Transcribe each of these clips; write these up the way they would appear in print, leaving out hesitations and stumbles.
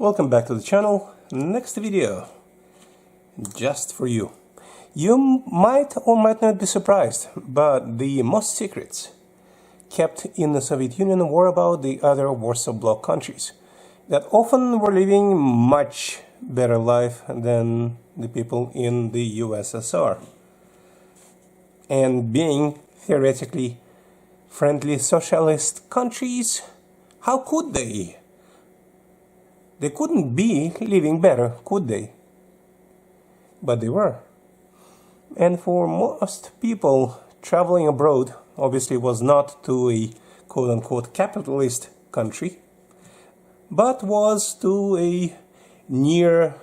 Welcome back to the channel. Next video, just for you. You might or might not be surprised, but the most secrets kept in the Soviet Union were about the other Warsaw Bloc countries that often were living much better life than the people in the USSR. And being theoretically friendly socialist countries, how could they? They couldn't be living better, could they? But they were. And for most people, traveling abroad obviously was not to a quote-unquote capitalist country, but was to a near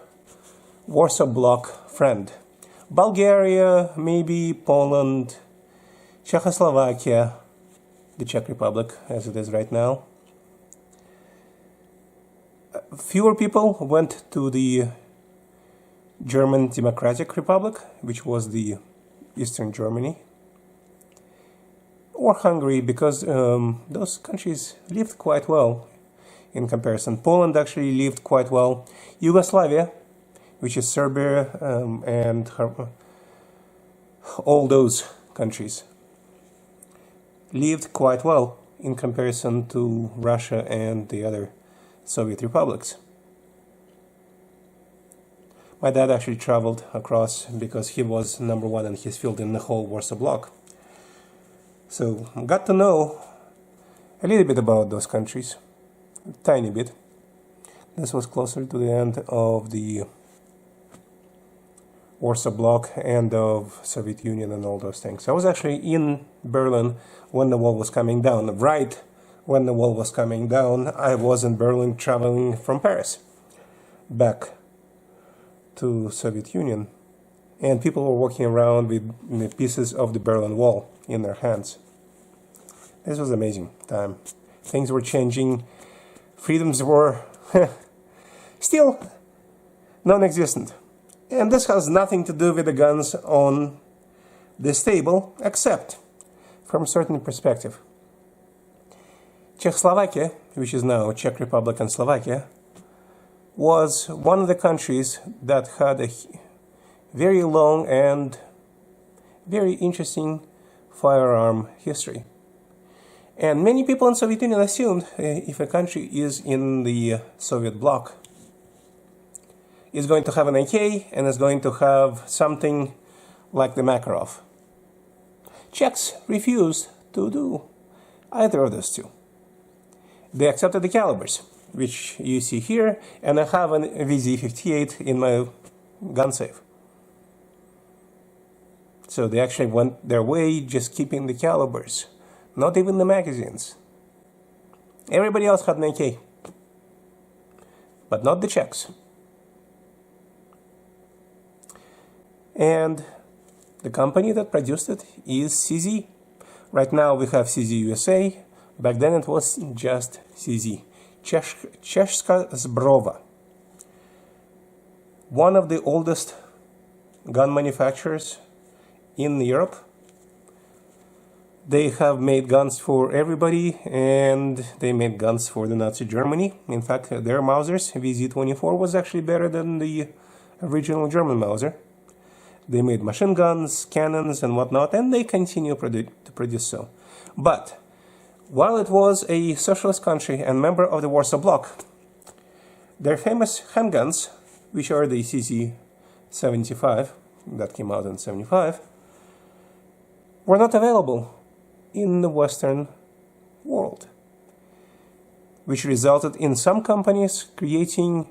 Warsaw Bloc friend. Bulgaria, maybe Poland, Czechoslovakia, the Czech Republic as it is right now. Fewer people went to the German Democratic Republic, which was the Eastern Germany, or Hungary, because those countries lived quite well in comparison. Poland actually lived quite well. Yugoslavia, which is Serbia and all those countries, lived quite well in comparison to Russia and the other Soviet republics. My dad actually traveled across because he was #1 in his field in the whole Warsaw Bloc. So got to know a little bit about those countries, a tiny bit. This was closer to the end of the Warsaw Bloc and of Soviet Union and all those things. I was actually in Berlin when the wall was coming down. Right when the wall was coming down, I was in Berlin traveling from Paris back to Soviet Union, and people were walking around with the pieces of the Berlin Wall in their hands. This was an amazing time. Things were changing. Freedoms were still non-existent. And this has nothing to do with the guns on this table, except from a certain perspective. Czechoslovakia, which is now Czech Republic and Slovakia, was one of the countries that had a very long and very interesting firearm history. And many people in the Soviet Union assumed if a country is in the Soviet bloc, is going to have an AK and is going to have something like the Makarov. Czechs refused to do either of those two. They accepted the calibers, which you see here, and I have an VZ58 in my gun safe. So they actually went their way just keeping the calibers, not even the magazines. Everybody else had an AK, but not the Czechs. And the company that produced it is CZ. Right now we have CZ USA. Back then it was just CZ. Czechska Zbrojovka. One of the oldest gun manufacturers in Europe. They have made guns for everybody, and they made guns for the Nazi Germany. In fact, their Mausers, VZ-24, was actually better than the original German Mauser. They made machine guns, cannons, and whatnot, and they continue to produce so. But while it was a socialist country and member of the Warsaw Bloc, their famous handguns, which are the CZ-75, that came out in '75, were not available in the Western world, which resulted in some companies creating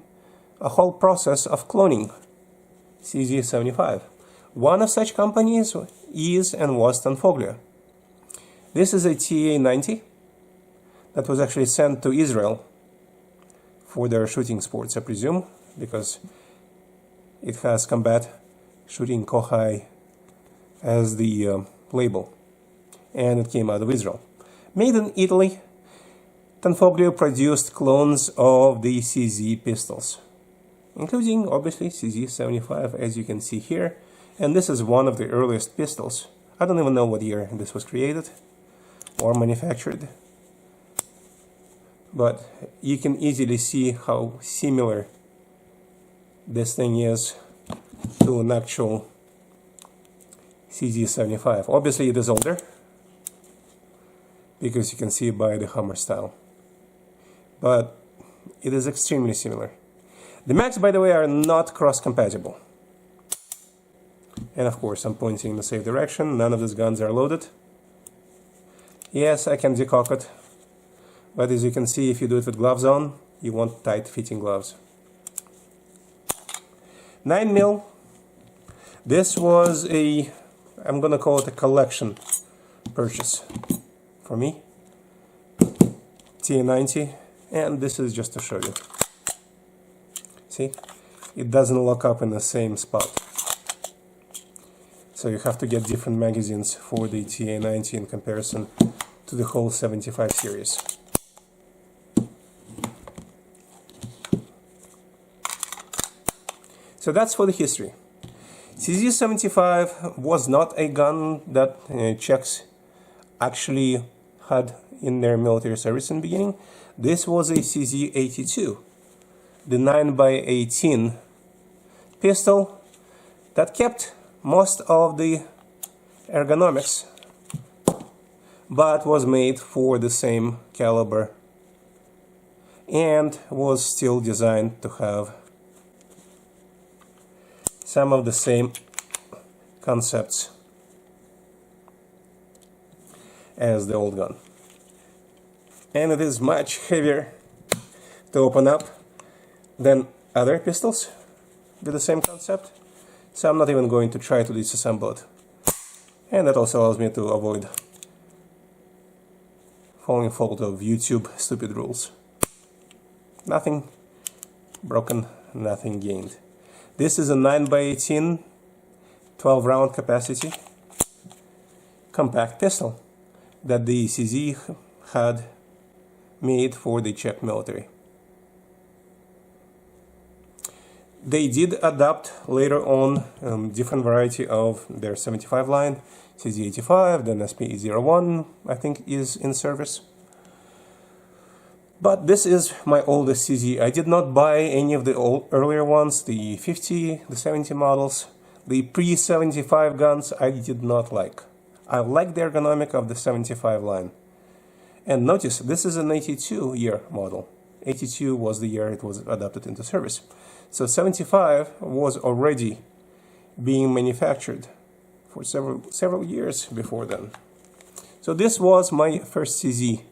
a whole process of cloning CZ-75. One of such companies is and was Tanfoglio. This is a TA90 that was actually sent to Israel for their shooting sports, I presume, because it has combat shooting Kohai as the label, and it came out of Israel. Made in Italy, Tanfoglio produced clones of the CZ pistols, including obviously CZ-75, as you can see here, and this is one of the earliest pistols. I don't even know what year this was created or manufactured. but you can easily see how similar this thing is to an actual CZ75. Obviously it is older, because you can see by the hammer style, but it is extremely similar. The mags, by the way, are not cross-compatible. And of course I'm pointing in the safe direction. None of these guns are loaded. Yes, I can decock it, but as you can see, if you do it with gloves on, you want tight-fitting gloves. 9mm. This was a, I'm gonna call it a collection purchase for me. TA90, and this is just to show you. See, it doesn't lock up in the same spot. So you have to get different magazines for the TA90 in comparison to the whole 75 series. So that's for the history. CZ75 was not a gun that Czechs actually had in their military service in the beginning. This was a CZ82, the 9x18 pistol that kept most of the ergonomics, but was made for the same caliber and was still designed to have some of the same concepts as the old gun. And it is much heavier to open up than other pistols with the same concept, so I'm not even going to try to disassemble it. And that also allows me to avoid falling fault of YouTube stupid rules. Nothing broken, nothing gained. This is a 9x18 12 round capacity compact pistol that the CZ had made for the Czech military. They did adopt later on different variety of their 75 line, CZ85, then SP01 I think is in service. But this is my oldest CZ. I did not buy any of the earlier ones, the 50, the 70 models. The pre-75 guns I did not like. I like the ergonomic of the 75 line. And notice, this is an 82 year model. 82 was the year it was adopted into service. So 75 was already being manufactured for several years before then. So this was my first CZ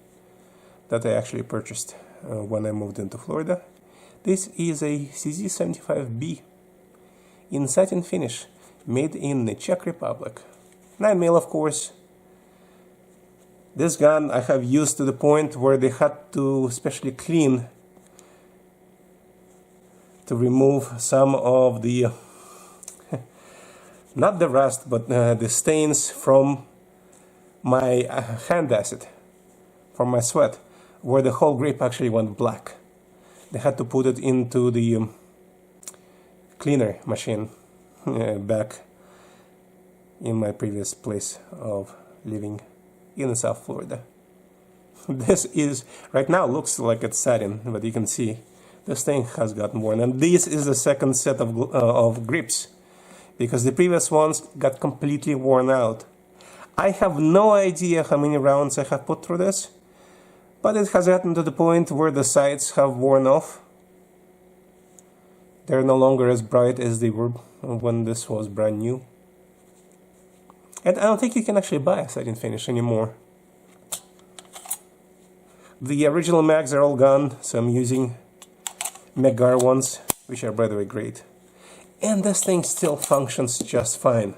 that I actually purchased when I moved into Florida. This is a CZ75B in satin finish, made in the Czech Republic. 9mm, of course. This gun I have used to the point where they had to specially clean to remove some of the not the rust, but the stains from my hand acid, from my sweat, where the whole grip actually went black. They had to put it into the cleaner machine back in my previous place of living in South Florida. This is, right now looks like it's satin, but you can see this thing has gotten worn. And this is the second set of grips, because the previous ones got completely worn out. I have no idea how many rounds I have put through this, but it has gotten to the point where the sights have worn off. They're no longer as bright as they were when this was brand new. And I don't think you can actually buy a satin finish anymore. The original mags are all gone, so I'm using Megar ones, which are, by the way, great. And this thing still functions just fine.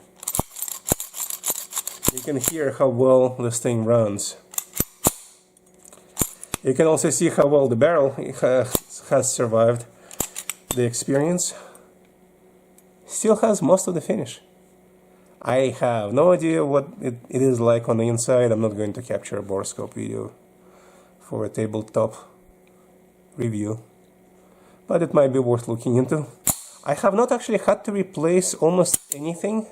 You can hear how well this thing runs. You can also see how well the barrel has survived the experience. Still has most of the finish. I have no idea what it is like on the inside. I'm not going to capture a borescope video for a tabletop review, but it might be worth looking into. I have not actually had to replace almost anything.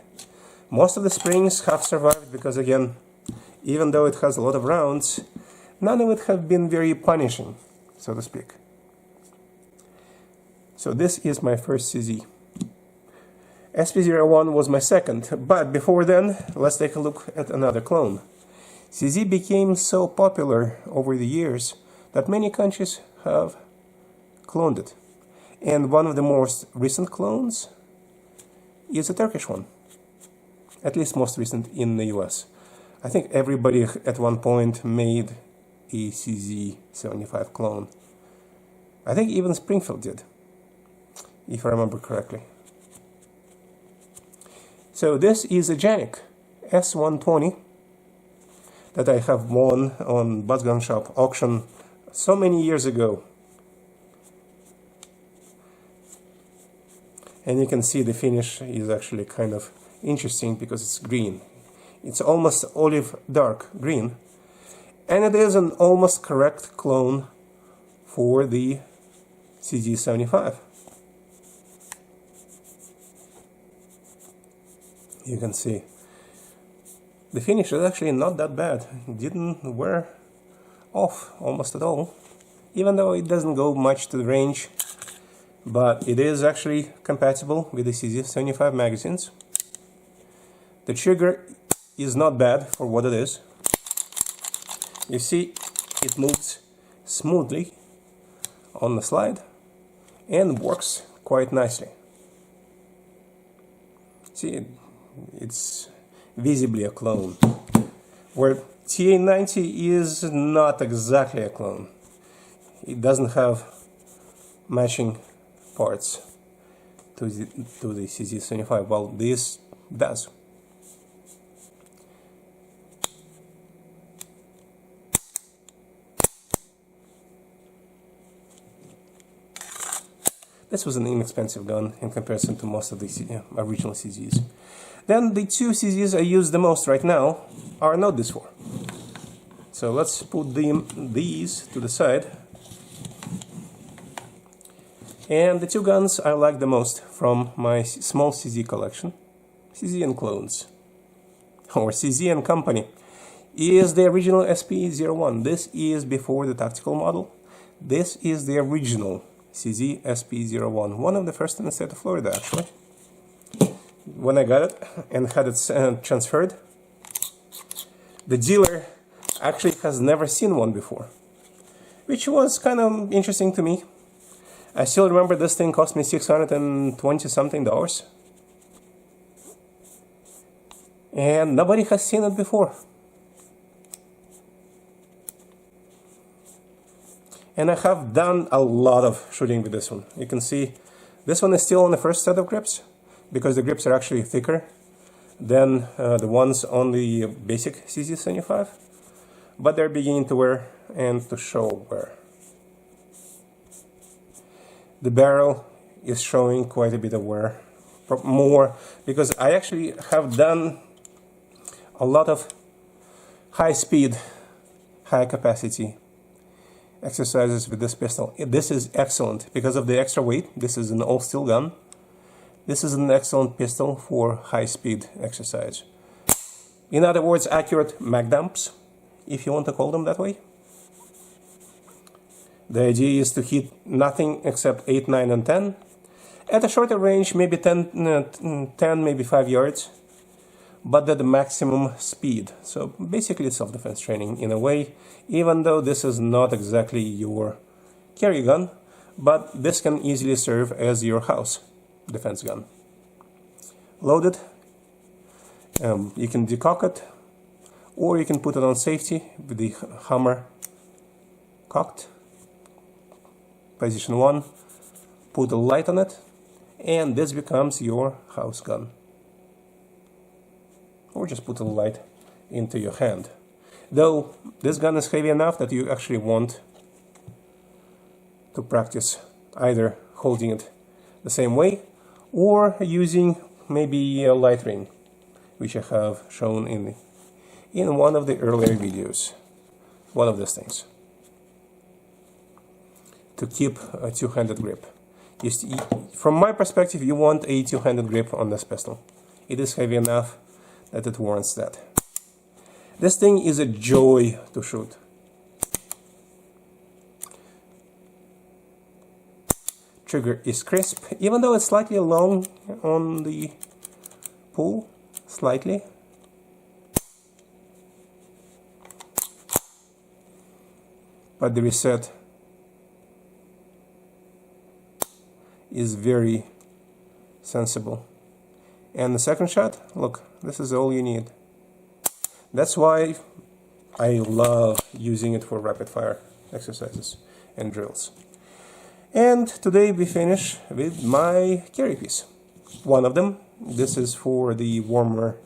Most of the springs have survived because, again, even though it has a lot of rounds, none of it have been very punishing. so to speak. So this is my first CZ. SP01 was my second, but before then, let's take a look at another clone. CZ became so popular over the years that many countries have cloned it. And one of the most recent clones is a Turkish one. At least most recent in the US. I think everybody at one point made a CZ75 clone. I think even Springfield did, if I remember correctly. So this is a Canik S-120 that I have won on Buzz Gun Shop auction so many years ago. And you can see the finish is actually kind of interesting because it's green. It's almost olive dark green. And it is an almost correct clone for the CZ75. You can see the finish is actually not that bad. It didn't wear off almost at all, even though it doesn't go much to the range, but it is actually compatible with the CZ75 magazines. The trigger is not bad for what it is. You see, it moves smoothly on the slide and works quite nicely. See, it's visibly a clone, where TA90 is not exactly a clone. It doesn't have matching parts to the CZ75, while this does. This was an inexpensive gun in comparison to most of the original CZs. Then the two CZs I use the most right now are not this four. So let's put these to the side. And the two guns I like the most from my small CZ collection, CZ and Clones, or CZ and Company, is the original SP01. This is before the tactical model. This is the original CZ SP01, one of the first in the state of Florida, actually. When I got it and had it transferred, the dealer actually has never seen one before, which was kind of interesting to me. I still remember this thing cost me $620 something, and nobody has seen it before. And I have done a lot of shooting with this one. You can see this one is still on the first set of grips, because the grips are actually thicker than the ones on the basic CZ75, but they're beginning to wear and to show wear. The barrel is showing quite a bit of wear, more because I actually have done a lot of high speed, high capacity exercises with this pistol. This is excellent because of the extra weight. This is an all steel gun. This is an excellent pistol for high speed exercise. In other words, accurate mag dumps, if you want to call them that way. The idea is to hit nothing except 8, 9 and 10. At a shorter range, maybe 10, maybe 5 yards, but at the maximum speed. So basically self-defense training in a way, even though this is not exactly your carry gun, but this can easily serve as your house defense gun. Loaded, you can decock it, or you can put it on safety with the hammer cocked. Position 1, put a light on it, and this becomes your house gun. Or just put a light into your hand. Though this gun is heavy enough that you actually want to practice either holding it the same way or using maybe a light ring, which I have shown in one of the earlier videos. One of these things, to keep a two-handed grip. From my perspective, you want a two-handed grip on this pistol. It is heavy enough that it warrants that. This thing is a joy to shoot. Trigger is crisp, even though it's slightly long on the pull, slightly. But the reset is very sensible. And the second shot, look, this is all you need. That's why I love using it for rapid fire exercises and drills. And today we finish with my carry piece. One of them, this is for the warmer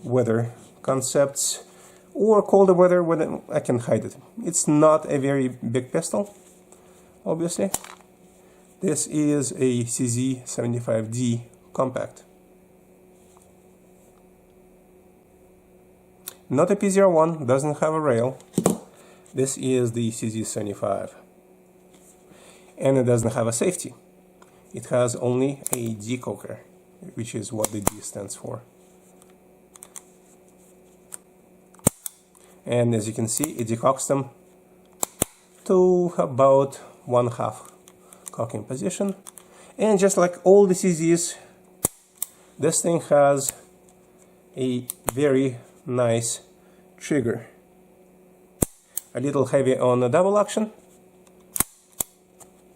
weather concepts or colder weather when I can hide it. It's not a very big pistol, obviously. This is a CZ75D compact. Not a P01, doesn't have a rail. This is the CZ75. And it doesn't have a safety. It has only a decocker, which is what the D stands for. And as you can see, it decocks them to about 1/2 cocking position. And just like all the CZs, this thing has a very nice trigger. A little heavy on the double action,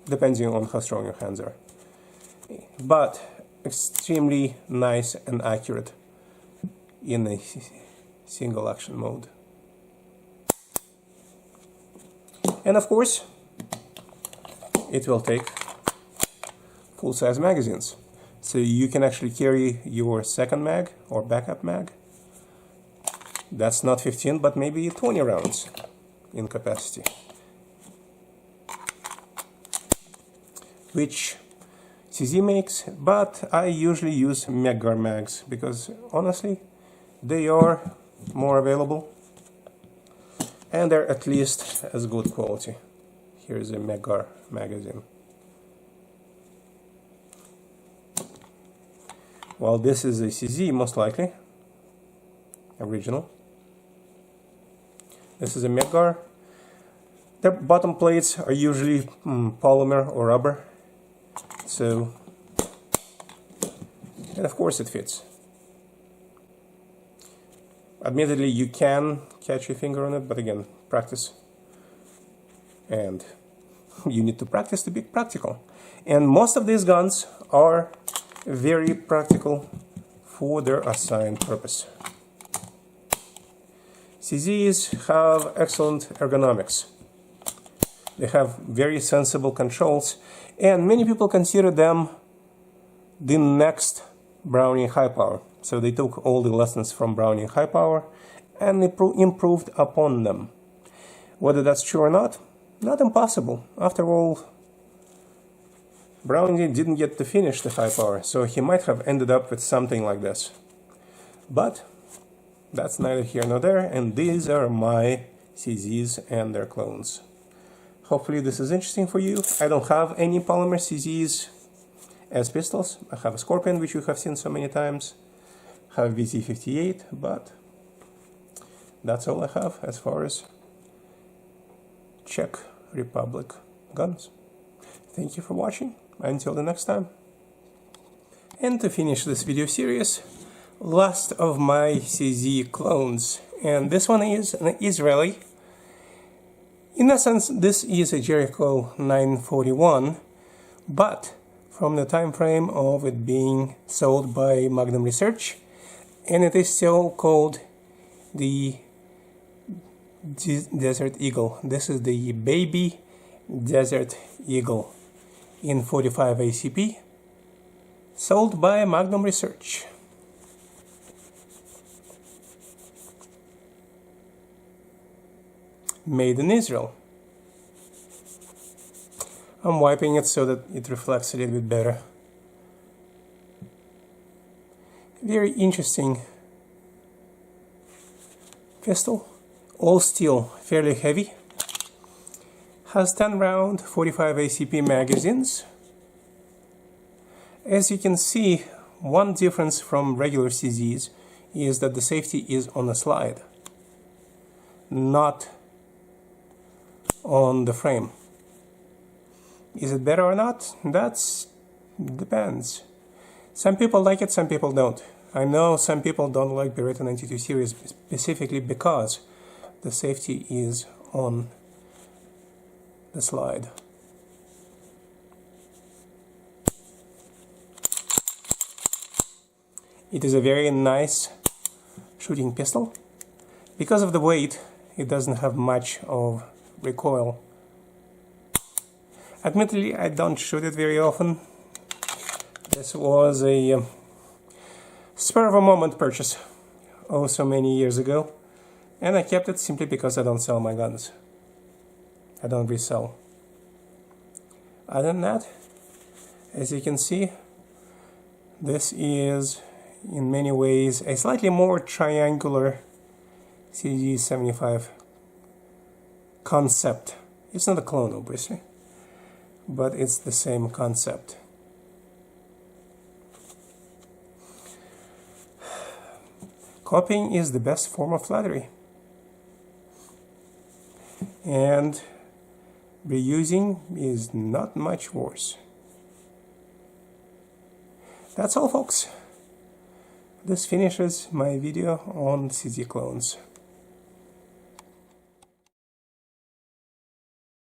depending on how strong your hands are, but extremely nice and accurate in a single action mode. And of course, it will take full-size magazines, so you can actually carry your second mag or backup mag. That's not 15, but maybe 20 rounds in capacity, which CZ makes, but I usually use MagGar mags because honestly they are more available and they're at least as good quality. Here's a MagGar magazine. While this is a CZ, most likely original. This is a MagGar. The bottom plates are usually polymer or rubber, so, and of course it fits. Admittedly, you can catch your finger on it, but again, practice. And you need to practice to be practical. And most of these guns are very practical for their assigned purpose. CZs have excellent ergonomics. They have very sensible controls, and many people consider them the next Browning high power. So they took all the lessons from Browning high power and improved upon them. Whether that's true or not impossible. After all, Browning didn't get to finish the high power, so he might have ended up with something like this. But that's neither here nor there, and these are my CZs and their clones. Hopefully this is interesting for you. I don't have any polymer CZs as pistols. I have a Scorpion, which you have seen so many times. I have VZ58, but that's all I have as far as Czech Republic guns. Thank you for watching. Until the next time. And to finish this video series, last of my CZ clones, and this one is an Israeli. In essence, this is a Jericho 941, but from the time frame of it being sold by Magnum Research, and it is still called the Desert Eagle. This is the baby Desert Eagle in 45 ACP, sold by Magnum Research. Made in Israel. I'm wiping it so that it reflects a little bit better. Very interesting pistol, all steel, fairly heavy. Has 10 round 45 ACP magazines. As you can see, one difference from regular CZs is that the safety is on a slide, not on the frame. Is it better or not? That depends. Some people like it, some people don't. I know some people don't like Beretta 92 series specifically because the safety is on the slide. It is a very nice shooting pistol. Because of the weight, it doesn't have much of recoil. Admittedly, I don't shoot it very often. This was a spur of a moment purchase, oh so many years ago, and I kept it simply because I don't sell my guns. I don't resell. Other than that, as you can see, this is in many ways a slightly more triangular CG75 concept. It's not a clone, obviously, but it's the same concept. Copying is the best form of flattery, and reusing is not much worse. That's all, folks. This finishes my video on CZ clones.